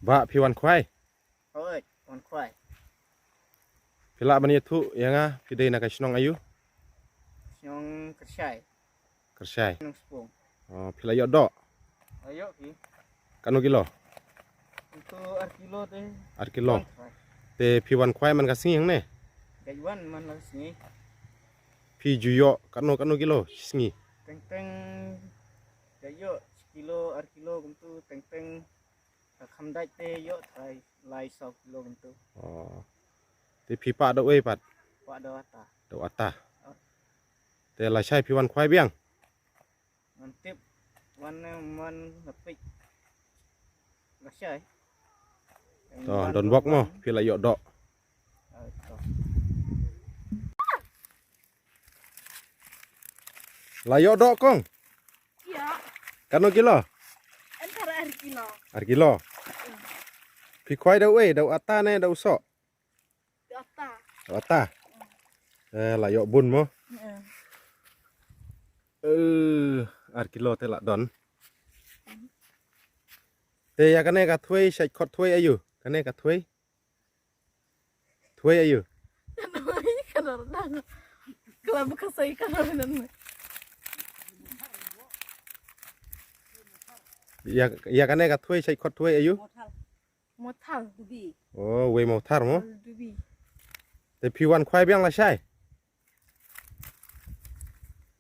Ba piwan kwai. Oi, on kwai. Pila bani tu yanga pidai nak snong ayu. Siong kersai. Kersai. Nung sepung. Oh, pila yo dok. Ayo ki. Kanu kilo. Untuk arkilo teh. Arkilo. Te piwan kwai man kasing yang ne. Gayuan man lah sini. Pi juyo kanu kilo singi. Teng gayo sekilo arkilo gitu teng khamdai te yo thai lai 100 kilo gitu. Oh. Te pi pa do we pat. Pak dawata. Do ata. Te la sai piwan kwai biang. Mantip man napik. Gasai. To don bok mo pila yo dok. Layo dok kong. Iya. Kanu kilo. Antara arkilo. Arkilo. Pi kwai do we do ata ne do so. Data. Do ata. Layo bun mo. Arkilo te la don. Te ya kane ka thui sai khot thui ayu. Kane ka thui. Thui ayu. Kana dang. Kala bekasai kana nan. Ya kane ka thui sai khot thui ayu. Mothal dubi. Oh, we mau thar mo. Dubi. Te pi wan kwai biang la sai.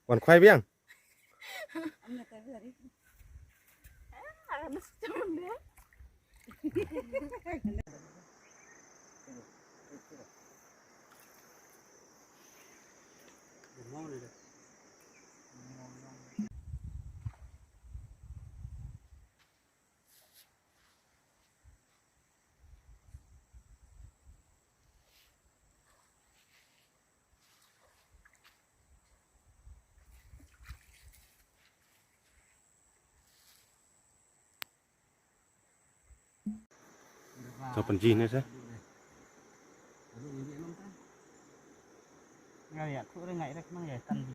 Wan kwai biang. Ada secam dia. Cho penji ne sa. Ngai ya, khu ngai dak mang ya tan.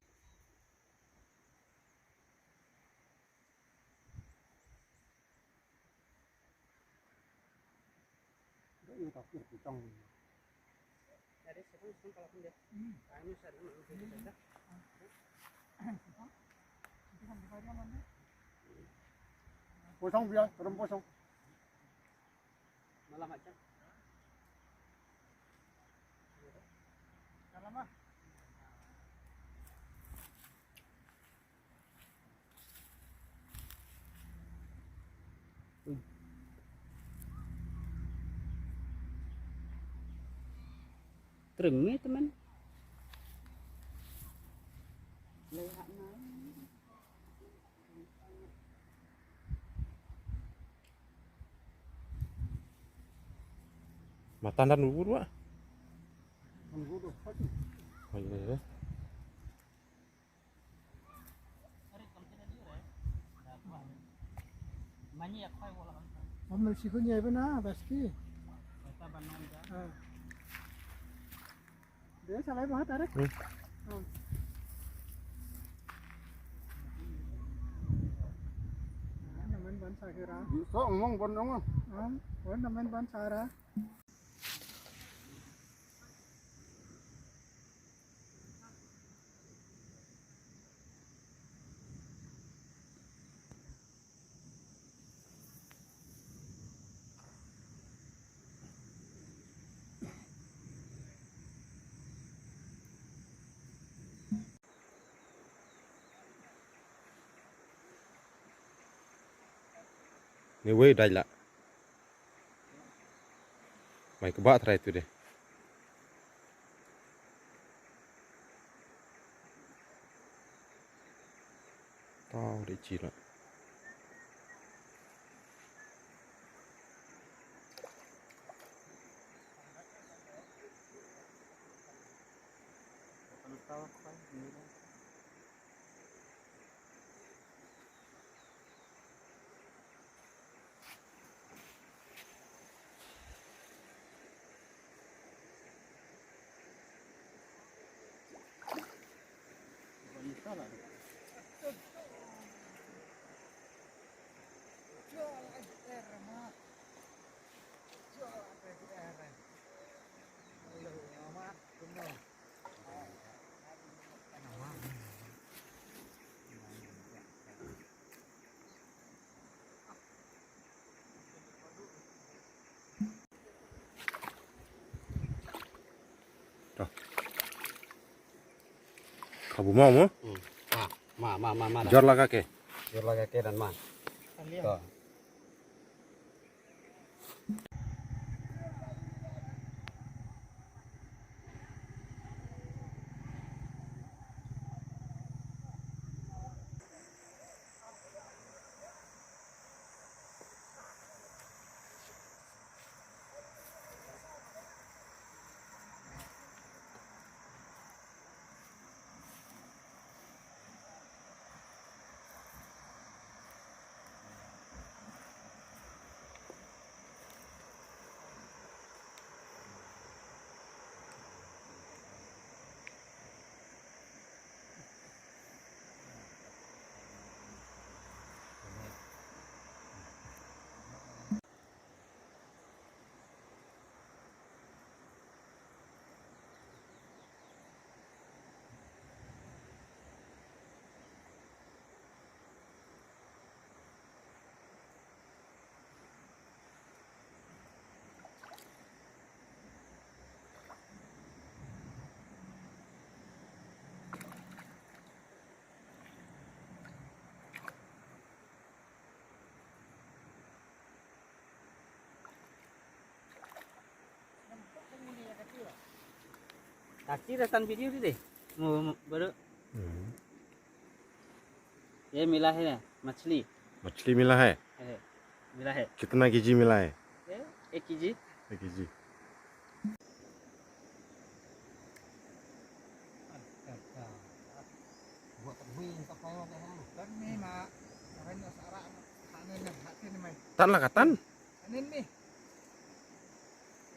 Posong biar, terus posong. Malam aja. Salam ah. Trừng ấy teman. Lehat na. Matan dan ubur wa. Tunggu tu. Oh iya. Mani ya khoi wala. Ambil sikunya apa na, pasti. Kita banon ka. Dia sampai bahat ada. Naman ban sa kira. So ngomong bon ngomong. Naman ban sara. Ni we dai la. Mai ke ba trai tu deh. Tao để chỉ lại. Tahu khoi ni. Salah. Kabu mau mo? Ma. Jor lah kakek. Jor lagi ke dan ma. Kalian. Tuh. Kaki datang video ni deh. Mau baru. ये मिला है ना मछली मछली मिला है मिला है कितना केजी मिला है ये 1 केजी 1 KG Dan ni mak, orang nak sarak hak ni hak ni mai. tan lah katan Ani ni.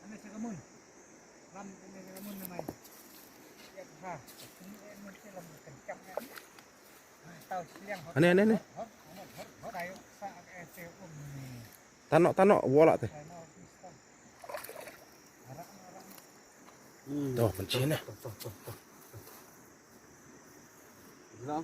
Ani segamun. Ram ni segamun mai. Ya ha. Ini mesti lam kencang kan. Tahu siang. Aneh. Hot ayo sa ke ni. tanok bola teh Saya pisang. Arak. tuh mencina Belum